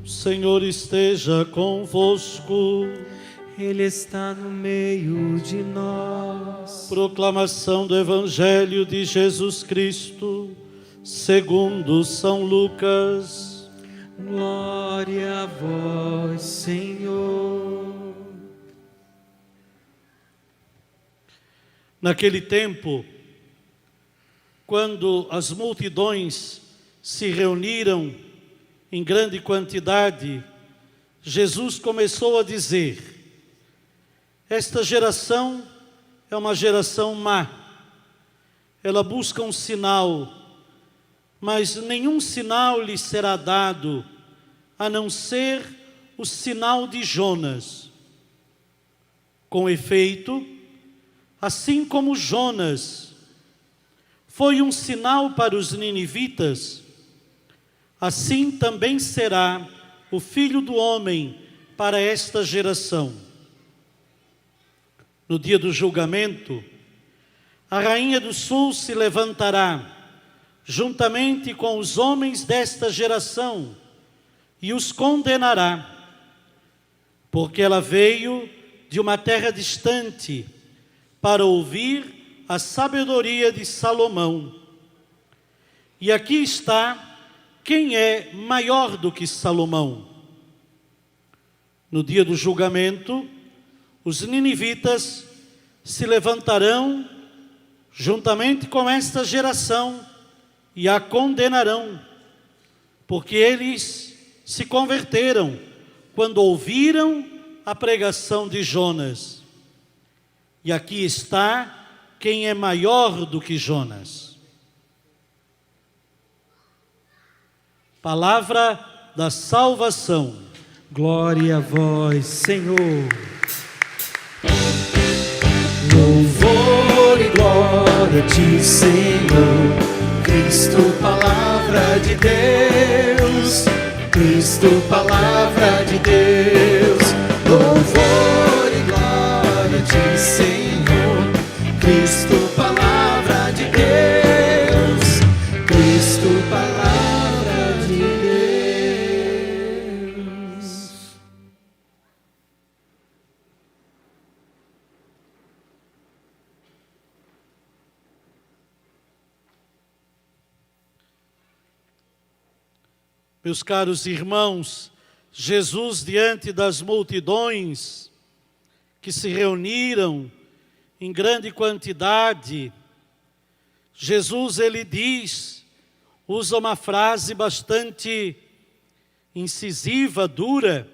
O Senhor esteja convosco. Ele está no meio de nós. Proclamação do Evangelho de Jesus Cristo, segundo São Lucas. Glória a vós, Senhor. Naquele tempo, quando as multidões se reuniram em grande quantidade, Jesus começou a dizer: esta geração é uma geração má. Ela busca um sinal, mas nenhum sinal lhe será dado, a não ser o sinal de Jonas. Com efeito, assim como Jonas foi um sinal para os ninivitas, assim também será o Filho do Homem para esta geração. No dia do julgamento, a rainha do sul se levantará, juntamente com os homens desta geração, e os condenará, porque ela veio de uma terra distante para ouvir a sabedoria de Salomão. E aqui está quem é maior do que Salomão. No dia do julgamento, os ninivitas se levantarão juntamente com esta geração e a condenarão, porque eles se converteram quando ouviram a pregação de Jonas. E aqui está quem é maior do que Jonas. Palavra da salvação. Glória a vós, Senhor. Louvor e glória a ti, Senhor. Cristo, palavra de Deus. Cristo, palavra de Deus. Louvor e glória a ti, Senhor. Cristo, palavra de Deus. Cristo, palavra de Deus. Meus caros irmãos, Jesus, diante das multidões que se reuniram em grande quantidade, Jesus, ele diz, usa uma frase bastante incisiva, dura.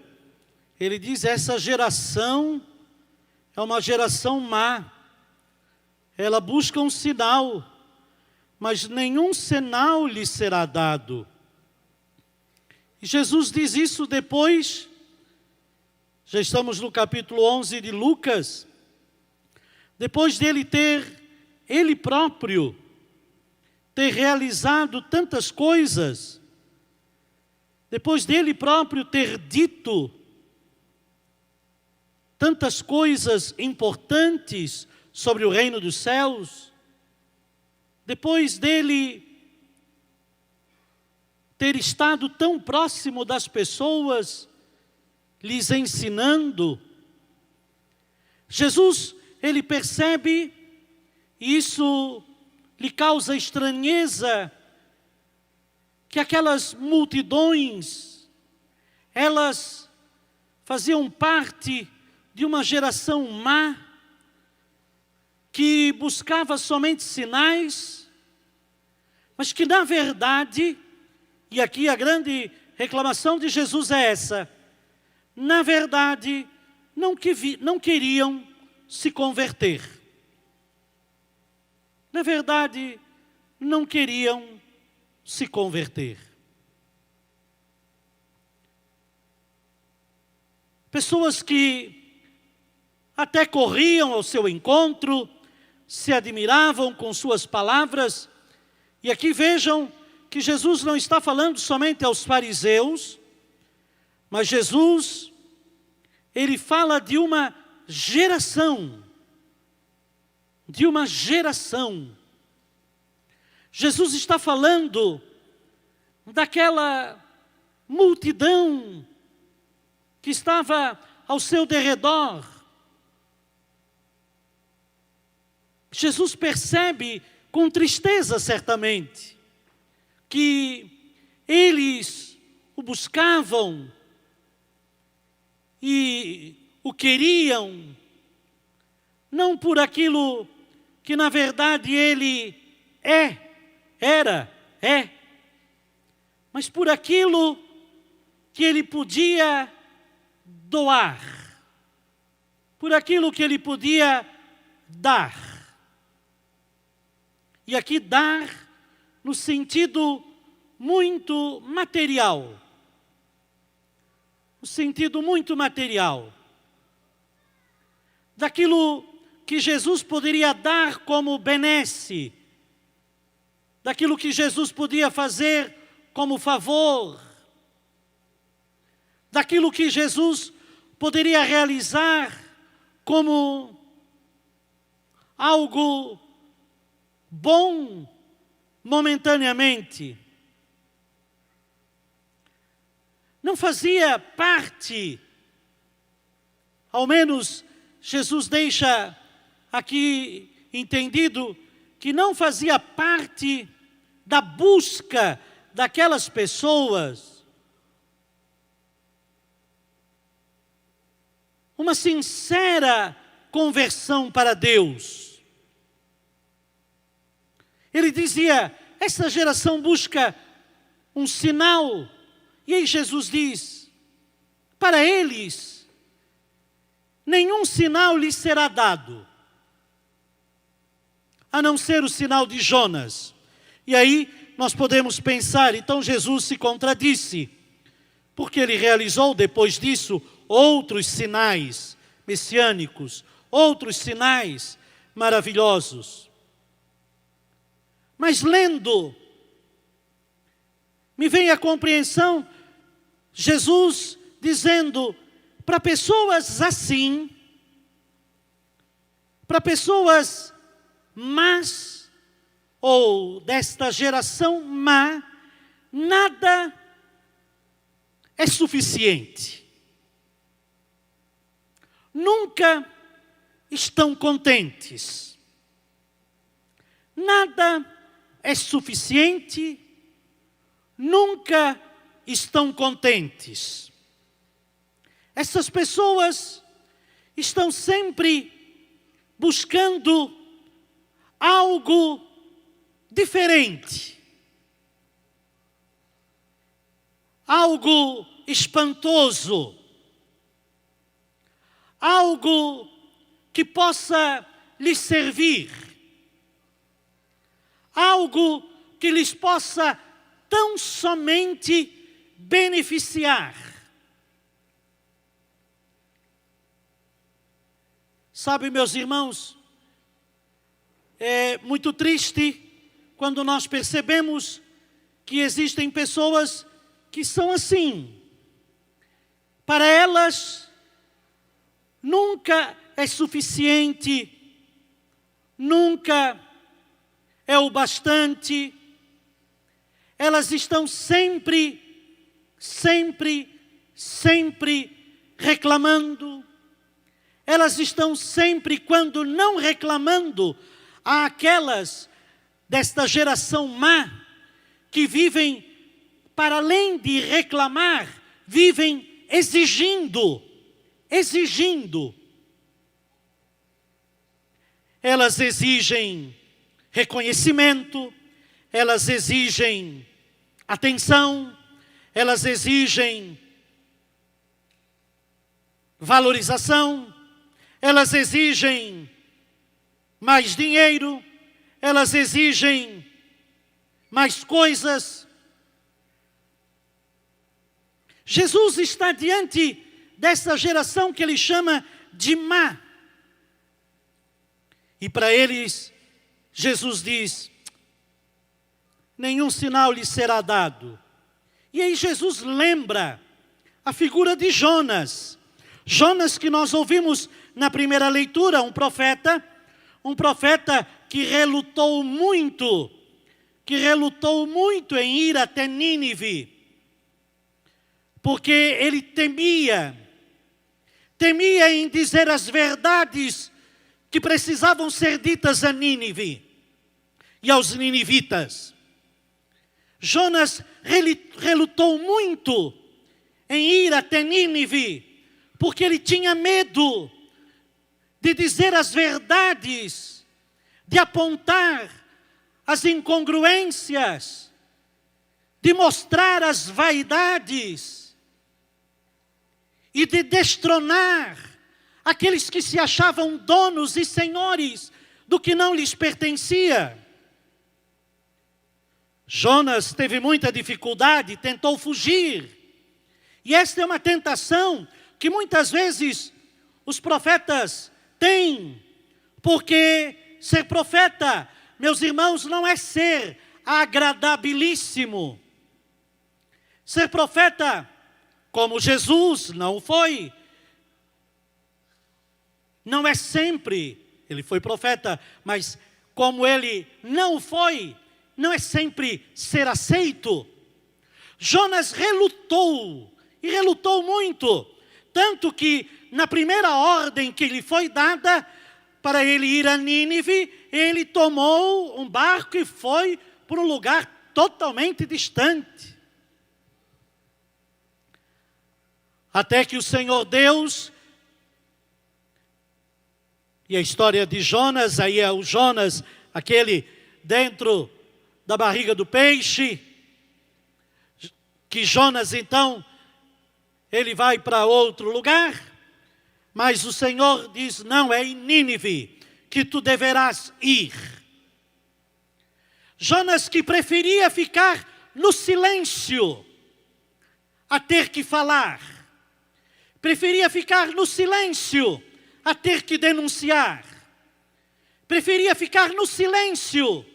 Ele diz: essa geração é uma geração má. Ela busca um sinal, mas nenhum sinal lhe será dado. E Jesus diz isso depois, já estamos no capítulo 11 de Lucas, depois dele ele próprio, ter realizado tantas coisas, depois dele próprio ter dito tantas coisas importantes sobre o reino dos céus, depois dele ter estado tão próximo das pessoas, lhes ensinando, Jesus, ele percebe, e isso lhe causa estranheza, que aquelas multidões, elas faziam parte de uma geração má, que buscava somente sinais, mas que na verdade, e aqui a grande reclamação de Jesus é essa, na verdade, não queriam se converter. Na verdade, não queriam se converter. Pessoas que até corriam ao seu encontro, se admiravam com suas palavras, e aqui vejam que Jesus não está falando somente aos fariseus, mas Jesus, ele fala de uma geração, Jesus está falando daquela multidão que estava ao seu derredor. Jesus percebe com tristeza, certamente, que eles o buscavam e o queriam, não por aquilo que na verdade ele era, mas por aquilo que ele podia doar, por aquilo que ele podia dar. E aqui dar no sentido muito material. No sentido muito material. Daquilo que Jesus poderia dar como benesse. Daquilo que Jesus podia fazer como favor. Daquilo que Jesus poderia realizar como algo bom momentaneamente. Não fazia parte, ao menos Jesus deixa aqui entendido, que não fazia parte da busca daquelas pessoas uma sincera conversão para Deus. Ele dizia, essa geração busca um sinal. E aí Jesus diz, para eles, nenhum sinal lhes será dado, a não ser o sinal de Jonas. E aí nós podemos pensar, então Jesus se contradisse, porque ele realizou depois disso outros sinais messiânicos, outros sinais maravilhosos. Mas lendo, me vem a compreensão, Jesus dizendo, para pessoas assim, para pessoas más, ou desta geração má, nada é suficiente. Nunca estão contentes. Nada é suficiente, nunca estão contentes. Essas pessoas estão sempre buscando algo diferente, algo espantoso, algo que possa lhes servir, algo que lhes possa tão somente beneficiar. Sabe, meus irmãos, é muito triste quando nós percebemos que existem pessoas que são assim. Para elas, nunca é suficiente, nunca é o bastante. Elas estão sempre reclamando. Elas estão sempre, quando não reclamando, àquelas desta geração má, que vivem, para além de reclamar, vivem exigindo. Elas exigem reconhecimento, elas exigem atenção, elas exigem valorização, elas exigem mais dinheiro, elas exigem mais coisas. Jesus está diante dessa geração que ele chama de má. E para eles, Jesus diz, nenhum sinal lhes será dado. E aí Jesus lembra a figura de Jonas. Jonas, que nós ouvimos na primeira leitura, um profeta que relutou muito em ir até Nínive. porque ele temia em dizer as verdades que precisavam ser ditas a Nínive e aos ninivitas. Jonas relutou muito em ir até Nínive, porque ele tinha medo de dizer as verdades, de apontar as incongruências, de mostrar as vaidades e de destronar aqueles que se achavam donos e senhores do que não lhes pertencia. Jonas teve muita dificuldade, tentou fugir. E esta é uma tentação que muitas vezes os profetas têm, porque ser profeta, meus irmãos, não é ser agradabilíssimo. Ser profeta, como Jesus não foi, não é sempre, ele foi profeta, mas como ele não foi, não é sempre ser aceito. Jonas relutou, e relutou muito, tanto que na primeira ordem que lhe foi dada, para ele ir a Nínive, ele tomou um barco e foi para um lugar totalmente distante. Até que o Senhor Deus, e a história de Jonas, aí é o Jonas, aquele dentro da barriga do peixe, que Jonas então, ele vai para outro lugar, mas o Senhor diz, não, é em Nínive que tu deverás ir. Jonas, que preferia ficar no silêncio a ter que falar, preferia ficar no silêncio a ter que denunciar, preferia ficar no silêncio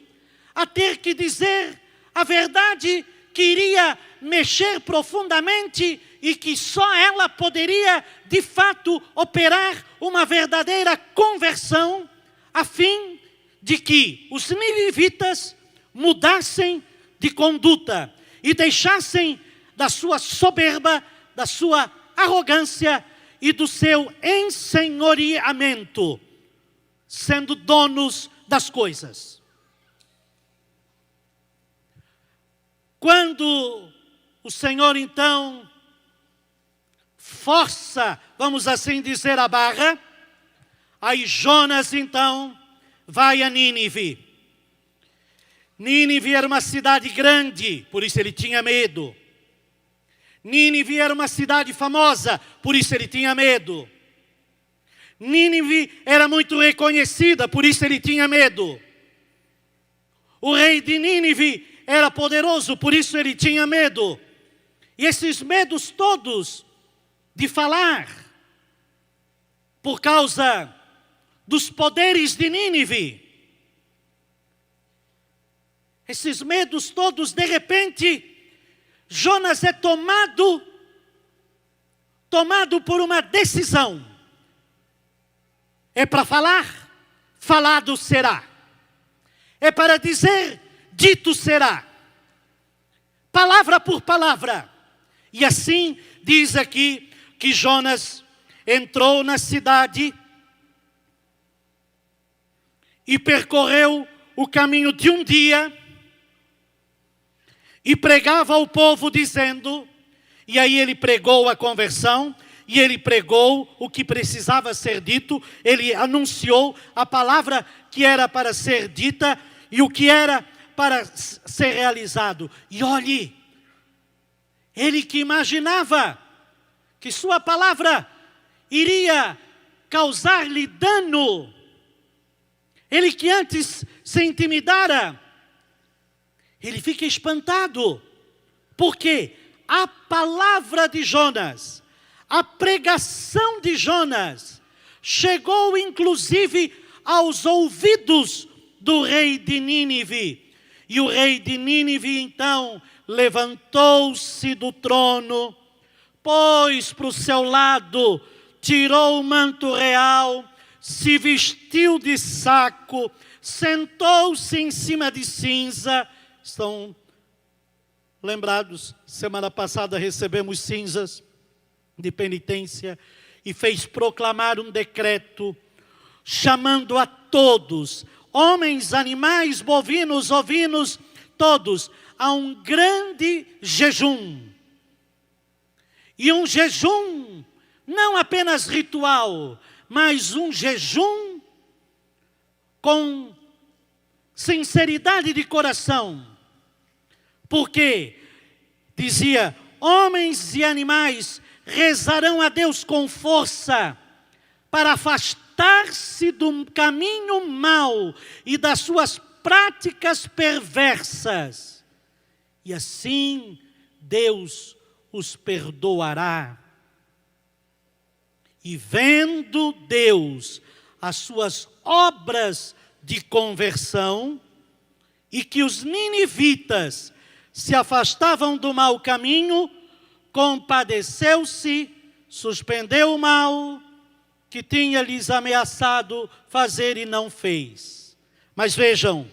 a ter que dizer a verdade que iria mexer profundamente e que só ela poderia, de fato, operar uma verdadeira conversão, a fim de que os ninivitas mudassem de conduta e deixassem da sua soberba, da sua arrogância e do seu ensenhoreamento, sendo donos das coisas. Quando o Senhor então força, vamos assim dizer, a barra, aí Jonas então vai a Nínive. Nínive era uma cidade grande, por isso ele tinha medo. Nínive era uma cidade famosa, por isso ele tinha medo. Nínive era muito reconhecida, por isso ele tinha medo. O rei de Nínive era poderoso, por isso ele tinha medo. E esses medos todos de falar, por causa dos poderes de Nínive, esses medos todos, de repente, Jonas é tomado por uma decisão. É para falar, falado será. É para dizer, dito será. Palavra por palavra. E assim diz aqui que Jonas entrou na cidade e percorreu o caminho de um dia e pregava ao povo dizendo, e aí ele pregou a conversão, e ele pregou o que precisava ser dito, ele anunciou a palavra que era para ser dita e o que era para ser realizado. E olhe, ele que imaginava que sua palavra iria causar-lhe dano, ele que antes se intimidara, ele fica espantado, porque a palavra de Jonas, a pregação de Jonas, chegou inclusive aos ouvidos do rei de Nínive. E o rei de Nínive então levantou-se do trono, pôs para o seu lado, tirou o manto real, se vestiu de saco, sentou-se em cima de cinza. Estão lembrados, semana passada recebemos cinzas de penitência e fez proclamar um decreto chamando a todos, homens, animais, bovinos, ovinos, todos, a um grande jejum. E um jejum não apenas ritual, mas um jejum com sinceridade de coração. Porque, dizia, homens e animais rezarão a Deus com força para afastar-se do caminho mau e das suas práticas perversas. E assim Deus os perdoará. E vendo Deus as suas obras de conversão e que os ninivitas se afastavam do mau caminho, compadeceu-se, suspendeu o mal que tinha lhes ameaçado fazer e não fez. Mas vejam,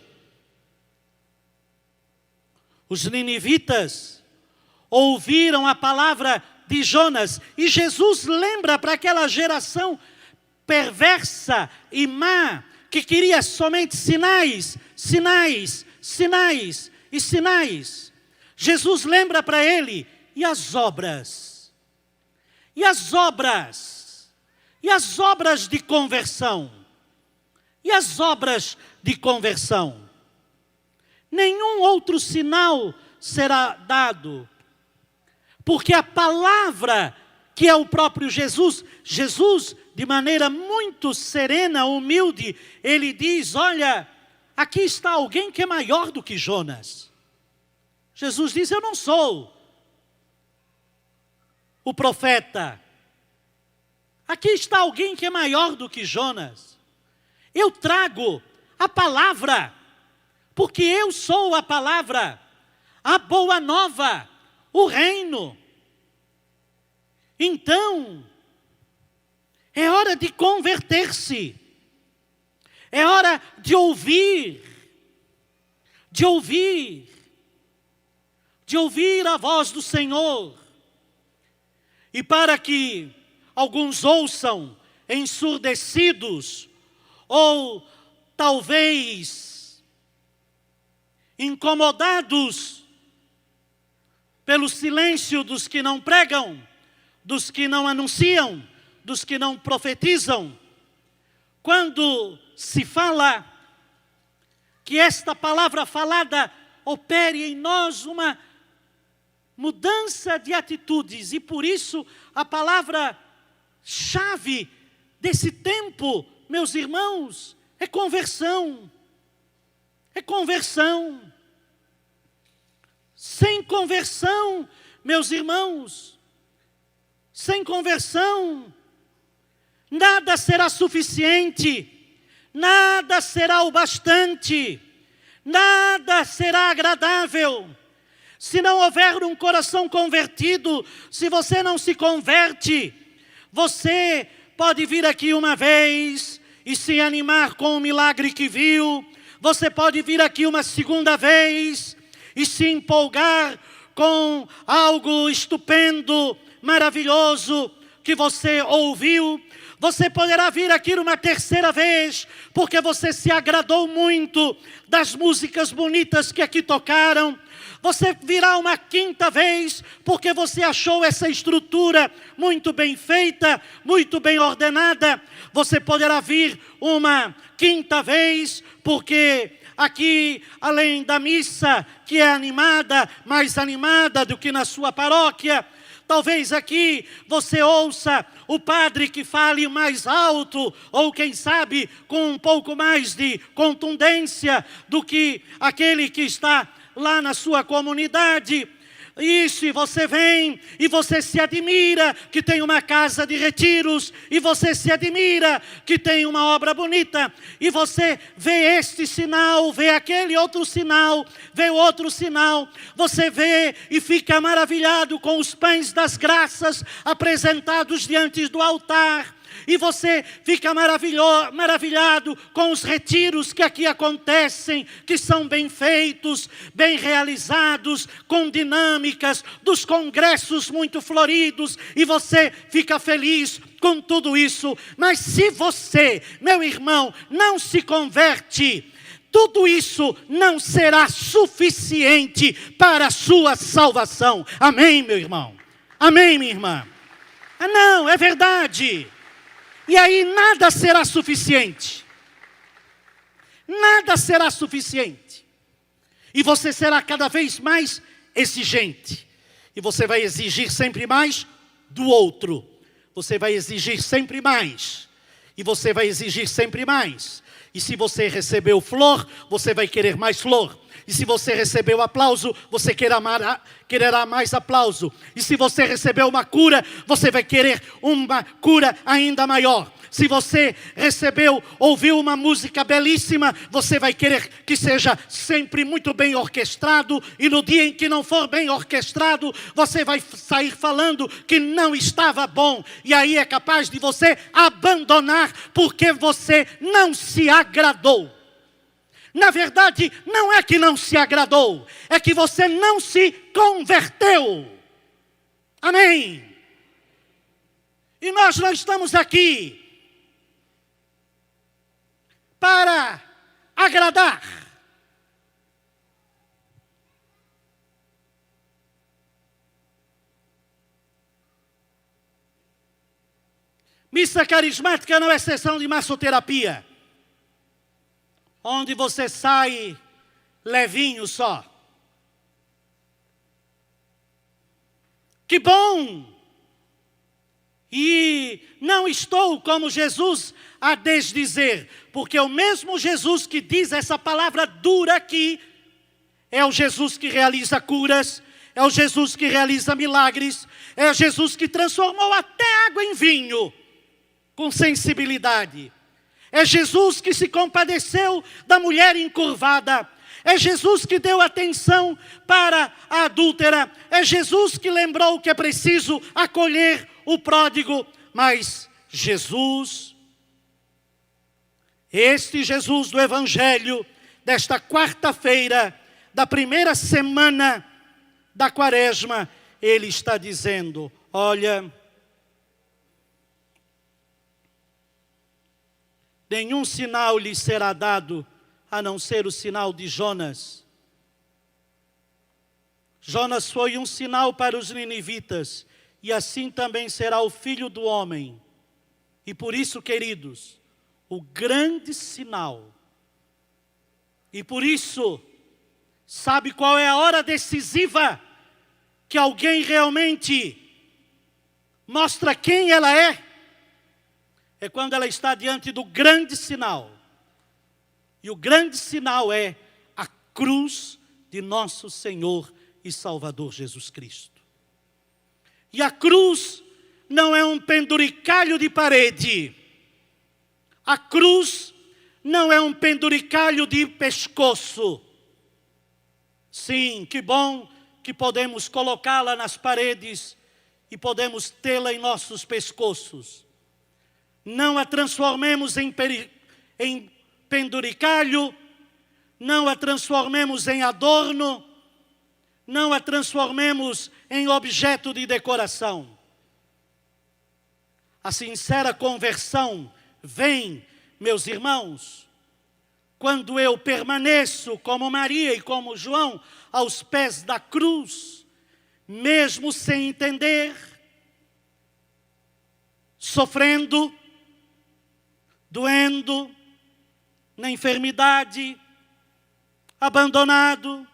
os ninivitas ouviram a palavra de Jonas e Jesus lembra para aquela geração perversa e má que queria somente sinais, sinais, sinais e sinais. Jesus lembra para ele, e as obras? E as obras? E as obras de conversão? E as obras de conversão? Nenhum outro sinal será dado, porque a palavra que é o próprio Jesus, de maneira muito serena, humilde, ele diz, olha, aqui está alguém que é maior do que Jonas. Jesus diz, eu não sou o profeta. Aqui está alguém que é maior do que Jonas. Eu trago a palavra, porque eu sou a palavra, a boa nova, o reino. Então, é hora de converter-se, é hora de ouvir a voz do Senhor. E para que alguns ouçam ensurdecidos, ou talvez incomodados pelo silêncio dos que não pregam, dos que não anunciam, dos que não profetizam, quando se fala que esta palavra falada opere em nós uma mudança de atitudes, e por isso a palavra-chave desse tempo, meus irmãos, é conversão. É conversão. Sem conversão, meus irmãos, sem conversão, nada será suficiente, nada será o bastante, nada será agradável. Se não houver um coração convertido, se você não se converte, você pode vir aqui uma vez e se animar com o milagre que viu, você pode vir aqui uma segunda vez e se empolgar com algo estupendo, maravilhoso que você ouviu. Você poderá vir aqui uma terceira vez, porque você se agradou muito das músicas bonitas que aqui tocaram. Você virá uma quinta vez, porque você achou essa estrutura muito bem feita, muito bem ordenada. Você poderá vir uma quinta vez, porque aqui, além da missa, que é animada, mais animada do que na sua paróquia, talvez aqui você ouça o padre que fale mais alto, ou quem sabe com um pouco mais de contundência do que aquele que está lá na sua comunidade. E se você vem e você se admira que tem uma casa de retiros, e você se admira que tem uma obra bonita, e você vê este sinal, vê aquele outro sinal, vê o outro sinal, você vê e fica maravilhado com os pães das graças apresentados diante do altar, e você fica maravilhado com os retiros que aqui acontecem, que são bem feitos, bem realizados, com dinâmicas, dos congressos muito floridos, e você fica feliz com tudo isso. Mas se você, meu irmão, não se converte, tudo isso não será suficiente para a sua salvação. Amém, meu irmão? Amém, minha irmã? Ah, não, é verdade. E aí nada será suficiente. Nada será suficiente. E você será cada vez mais exigente. E você vai exigir sempre mais do outro. Você vai exigir sempre mais. E você vai exigir sempre mais. E se você recebeu flor, você vai querer mais flor. E se você recebeu aplauso, você quererá mais aplauso. E se você recebeu uma cura, você vai querer uma cura ainda maior. Se você ouviu uma música belíssima, você vai querer que seja sempre muito bem orquestrado. E no dia em que não for bem orquestrado, você vai sair falando que não estava bom. E aí é capaz de você abandonar, porque você não se agradou. Na verdade, não é que não se agradou, é que você não se converteu. Amém? E nós não estamos aqui para agradar. Missa carismática não é sessão de massoterapia, onde você sai levinho só. Que bom! E não estou como Jesus a desdizer, porque o mesmo Jesus que diz essa palavra dura aqui, é o Jesus que realiza curas, é o Jesus que realiza milagres, é o Jesus que transformou até água em vinho, com sensibilidade. É Jesus que se compadeceu da mulher encurvada. É Jesus que deu atenção para a adúltera. É Jesus que lembrou que é preciso acolher o pródigo. Mas Jesus, este Jesus do Evangelho, desta quarta-feira, da primeira semana da Quaresma, ele está dizendo: olha, nenhum sinal lhe será dado, a não ser o sinal de Jonas. Jonas foi um sinal para os ninivitas, e assim também será o Filho do Homem. E por isso, queridos, o grande sinal. E por isso, sabe qual é a hora decisiva que alguém realmente mostra quem ela é? É quando ela está diante do grande sinal. E o grande sinal é a cruz de nosso Senhor e Salvador Jesus Cristo. E a cruz não é um penduricalho de parede. A cruz não é um penduricalho de pescoço. Sim, que bom que podemos colocá-la nas paredes e podemos tê-la em nossos pescoços. Não a transformemos em penduricalho, não a transformemos em adorno, não a transformemos em objeto de decoração. A sincera conversão vem, meus irmãos, quando eu permaneço como Maria e como João aos pés da cruz, mesmo sem entender, sofrendo, doendo, na enfermidade, abandonado.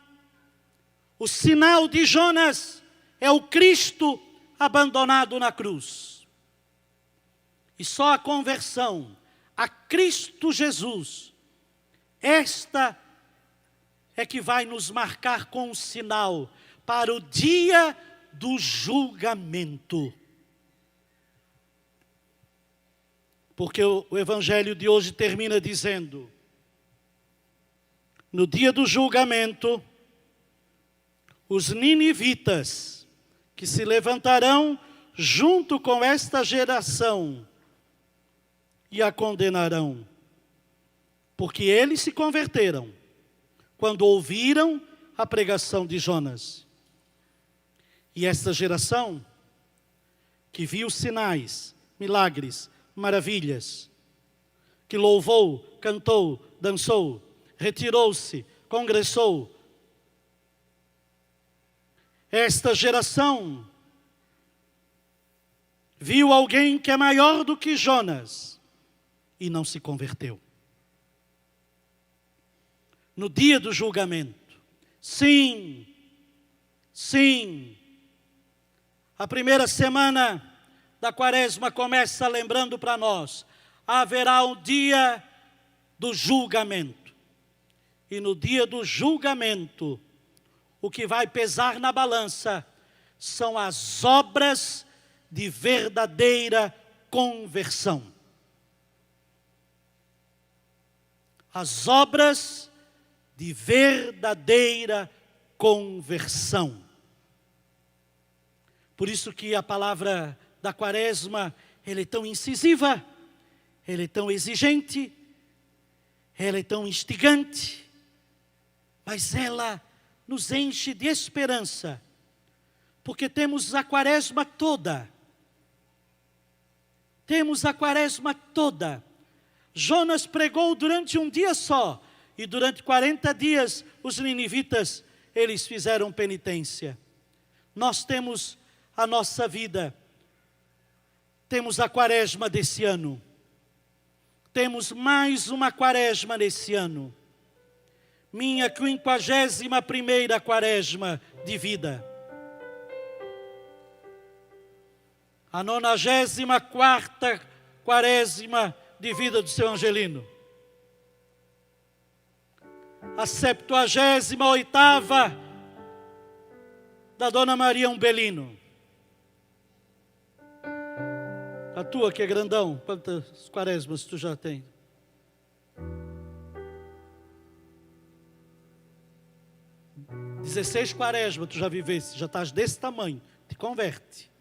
O sinal de Jonas é o Cristo abandonado na cruz. E só a conversão a Cristo Jesus, esta é que vai nos marcar com um sinal para o dia do julgamento. Porque o Evangelho de hoje termina dizendo: no dia do julgamento, os ninivitas que se levantarão junto com esta geração e a condenarão, porque eles se converteram quando ouviram a pregação de Jonas. E esta geração, que viu sinais, milagres, maravilhas, que louvou, cantou, dançou, retirou-se, congressou, esta geração viu alguém que é maior do que Jonas e não se converteu. No dia do julgamento, sim, a primeira semana da Quaresma começa lembrando para nós, haverá um dia do julgamento. E no dia do julgamento, o que vai pesar na balança são as obras de verdadeira conversão. As obras de verdadeira conversão. Por isso que a palavra da Quaresma, ela é tão incisiva, ela é tão exigente, ela é tão instigante, mas ela nos enche de esperança, porque temos a Quaresma toda. Temos a Quaresma toda. Jonas pregou durante um dia só, e durante 40 dias os ninivitas, eles fizeram penitência. Nós temos a nossa vida, temos a Quaresma desse ano. Temos mais uma Quaresma nesse ano. Minha 51ª Quaresma de vida. A 94ª Quaresma de vida do seu Angelino. A 78ª da Dona Maria Umbelino. A tua que é grandão, quantas quaresmas tu já tem? Dezesseis quaresmas tu já viveste, já estás desse tamanho, te converte.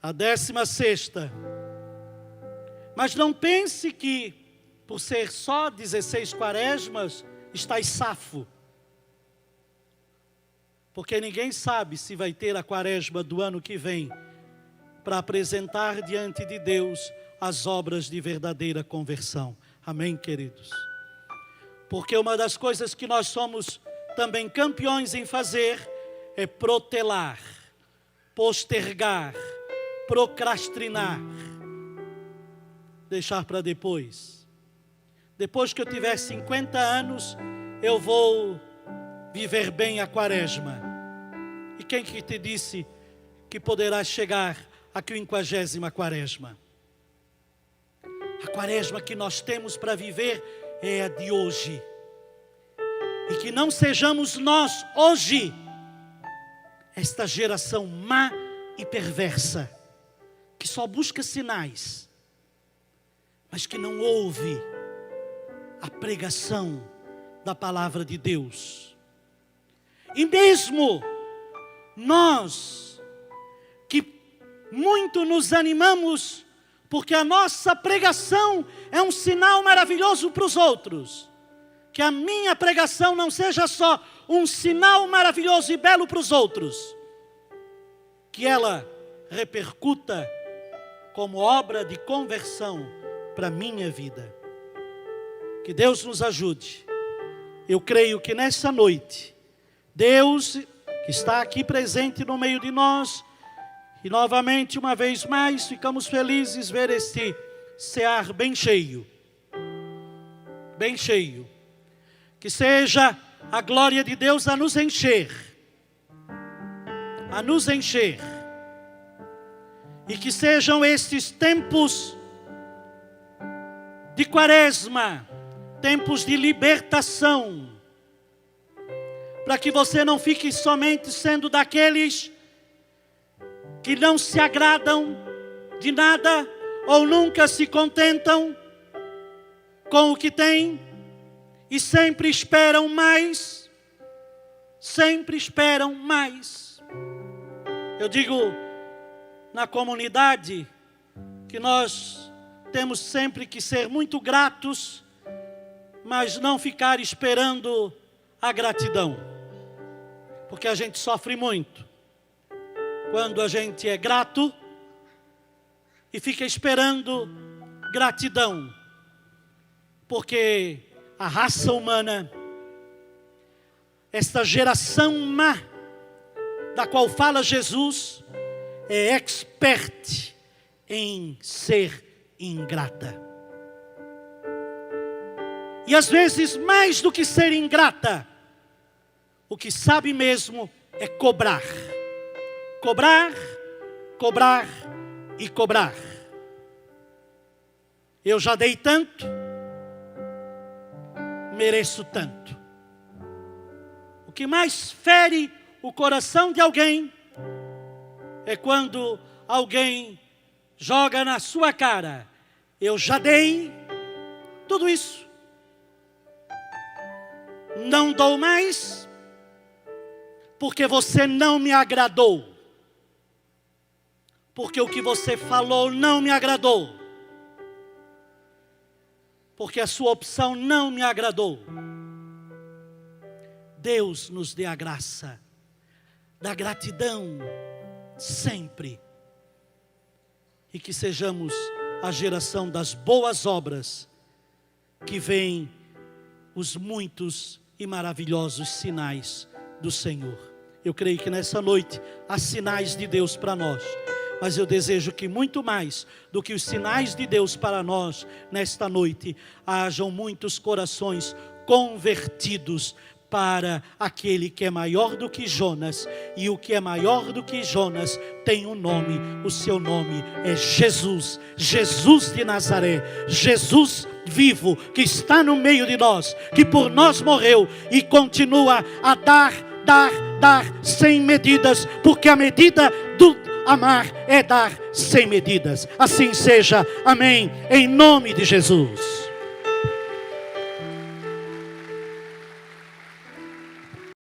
A 16ª. Mas não pense que, por ser só 16 quaresmas, estás safo. Porque ninguém sabe se vai ter a Quaresma do ano que vem para apresentar diante de Deus as obras de verdadeira conversão. Amém, queridos? Porque uma das coisas que nós somos também campeões em fazer é protelar, postergar, procrastinar, deixar para depois. Depois que eu tiver 50 anos, eu vou viver bem a Quaresma. E quem que te disse que poderá chegar à 50ª Quaresma? A Quaresma que nós temos para viver é a de hoje. E que não sejamos nós, hoje, esta geração má e perversa, que só busca sinais, mas que não ouve a pregação da palavra de Deus. E mesmo nós, que muito nos animamos, porque a nossa pregação é um sinal maravilhoso para os outros, que a minha pregação não seja só um sinal maravilhoso e belo para os outros, que ela repercuta como obra de conversão para a minha vida. Que Deus nos ajude. Eu creio que nessa noite, Deus que está aqui presente no meio de nós, e novamente, uma vez mais, ficamos felizes ver este cear bem cheio. Bem cheio. Que seja a glória de Deus a nos encher. A nos encher. E que sejam estes tempos de Quaresma, tempos de libertação, para que você não fique somente sendo daqueles que não se agradam de nada ou nunca se contentam com o que têm e sempre esperam mais. Sempre esperam mais. Eu digo, na comunidade que nós temos sempre que ser muito gratos, mas não ficar esperando a gratidão, porque a gente sofre muito quando a gente é grato e fica esperando gratidão, porque a raça humana, esta geração má da qual fala Jesus, é expert em ser ingrata. E às vezes, mais do que ser ingrata, o que sabe mesmo é cobrar. Cobrar, cobrar e cobrar. Eu já dei tanto, mereço tanto. O que mais fere o coração de alguém é quando alguém joga na sua cara: eu já dei tudo isso, não dou mais, porque você não me agradou, porque o que você falou não me agradou, porque a sua opção não me agradou. Deus nos dê a graça da gratidão sempre, e que sejamos a geração das boas obras, que vem os muitos e maravilhosos sinais do Senhor. Eu creio que nessa noite há sinais de Deus para nós, mas eu desejo que muito mais do que os sinais de Deus para nós nesta noite, hajam muitos corações convertidos para aquele que é maior do que Jonas, e o que é maior do que Jonas tem um nome, o seu nome é Jesus, Jesus de Nazaré, Jesus vivo, que está no meio de nós, que por nós morreu e continua a dar sem medidas, porque a medida do amar é dar sem medidas. Assim seja, amém, em nome de Jesus.